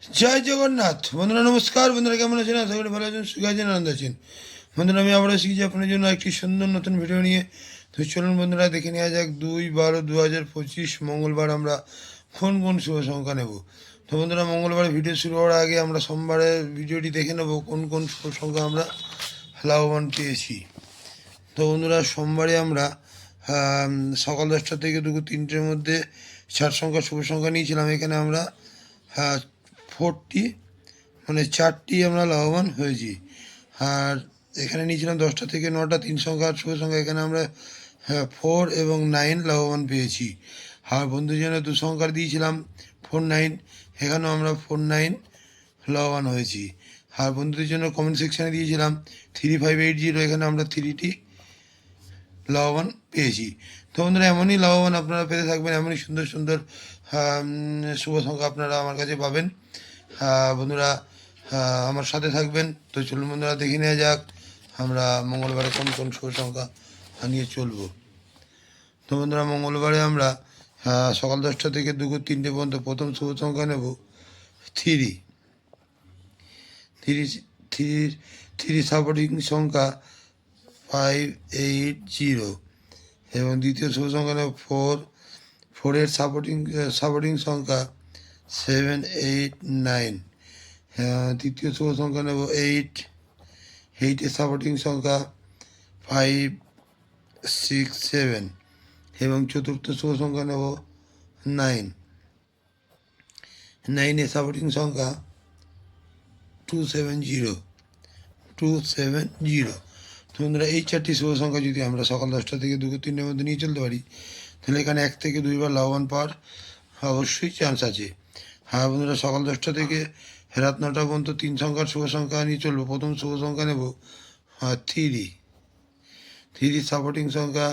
জয় জগন্নাথ। বন্ধুরা নমস্কার। বন্ধুরা কেমন আছেন? আশা করি ভালো আছেন, সুখে আছেন, আনন্দ আছেন। বন্ধুরা আমি আবার শিখেছি আপনার জন্য একটি সুন্দর নতুন ভিডিও নিয়ে। তো চলুন বন্ধুরা দেখে নেওয়া যাক 2/12/2025 মঙ্গলবার আমরা কোন কোন শুভ সংখ্যা নেব। তো বন্ধুরা মঙ্গলবার ভিডিও শুরু হওয়ার আগে আমরা সোমবারের ভিডিওটি দেখে নেব কোন কোন শুভ সংখ্যা আমরা লাভবান পেয়েছি। তো বন্ধুরা সোমবারে আমরা সকাল 10টা থেকে দুপুর 3টের মধ্যে 4 সংখ্যা শুভ সংখ্যা নিয়েছিলাম। এখানে আমরা 4টি মানে 4টি আমরা লাভবান হয়েছি। আর এখানে নিয়েছিলাম 10টা থেকে 9টা 3 সংখ্যার শুভ সংখ্যা। এখানে আমরা 4 এবং 9 লাভবান পেয়েছি। আর বন্ধুর জন্য 2 সংখ্যার দিয়েছিলাম 4 9, এখানেও আমরা 4 9 লাভবান হয়েছি। আর বন্ধুদের জন্য কমেন্ট সেকশানে দিয়েছিলাম 3580, এখানে আমরা 3টি লাভবান পেয়েছি। তো বন্ধুরা এমনই লাভবান আপনারা পেতে থাকবেন, এমনই সুন্দর সুন্দর শুভ সংখ্যা আপনারা আমার কাছে পাবেন। বন্ধুরা আমার সাথে থাকবেন। তো চলুন বন্ধুরা দেখে নেওয়া যাক আমরা মঙ্গলবারে কোন কোন শুভ সংখ্যা নিয়ে চলবো। তো বন্ধুরা মঙ্গলবারে আমরা সকাল 10টা থেকে দুপুর 3টে পর্যন্ত প্রথম শুভ সংখ্যা নেব 3। থ্রি সাপোর্টিং সংখ্যা 580 এবং দ্বিতীয় শুভ সংখ্যা নেব 4। 4-এর সাপোর্টিং সংখ্যা 789। তৃতীয় শুভ সংখ্যা নেব 8। 8-এর সাপোর্টিং সংখ্যা 567 এবং চতুর্থ শুভ সংখ্যা নেব 9। 9-এর সাপোর্টিং সংখ্যা 270। তো বন্ধুরা এই 4টি শুভ সংখ্যা যদি আমরা সকাল 10টা থেকে দুপুর 3টের মধ্যে নিয়ে চলতে পারি, তাহলে এখানে 1 থেকে 2 বার লাভবান পাওয়ার অবশ্যই চান্স আছে। হ্যাঁ বন্ধুরা সকাল 10টা থেকে রাত 9টা পর্যন্ত 3 সংখ্যার শুভ সংখ্যা নিয়ে চলবো। প্রথম শুভ সংখ্যা নেব 3। 3 সাপোর্টিং সংখ্যা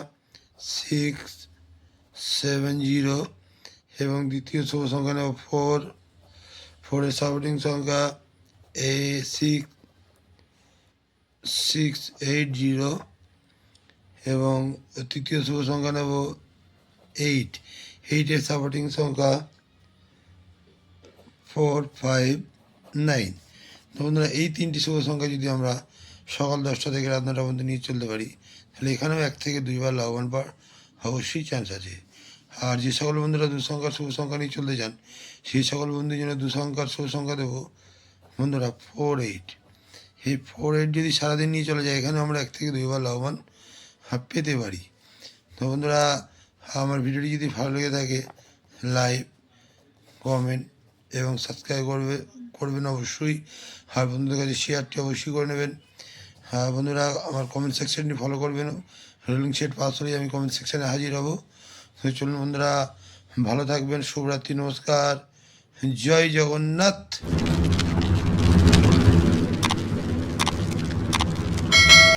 670 এবং দ্বিতীয় শুভ সংখ্যা নেব 4। 4-এর সাপোর্টিং সংখ্যা 680 এবং তৃতীয় শুভ সংখ্যা নেব 8। 8-এর সাপোর্টিং সংখ্যা 459। তো বন্ধুরা এই 3টি শুভ সংখ্যা যদি আমরা সকাল 10টা থেকে রাত 9টা পর্যন্ত নিয়ে চলতে পারি, তাহলে এখানেও 1 থেকে 2 বার লাভবান পাওয়ার অবশ্যই চান্স আছে। আর যে সকল বন্ধুরা 2 সংখ্যার শুভ সংখ্যা নিয়ে চলতে চান, সেই সকল বন্ধুর জন্য 2 সংখ্যার শুভ সংখ্যা দেবো বন্ধুরা 48। এই 48 যদি সারাদিন নিয়ে চলে যায়, এখানে আমরা 1 থেকে 2 বার লাভবান পেতে পারি। তো বন্ধুরা আমার ভিডিওটি যদি ভালো লেগে থাকে লাইক, কমেন্ট এবং সাবস্ক্রাইব করবেন অবশ্যই। আর বন্ধুদের কাছে শেয়ারটি অবশ্যই করে নেবেন। বন্ধুরা আমার কমেন্ট সেকশনটি ফলো করবেন। রোলিং সেট পাস হলেই আমি কমেন্ট সেকশানে হাজির হব। তো চলুন বন্ধুরা ভালো থাকবেন। শুভরাত্রি, নমস্কার, জয় জগন্নাথ।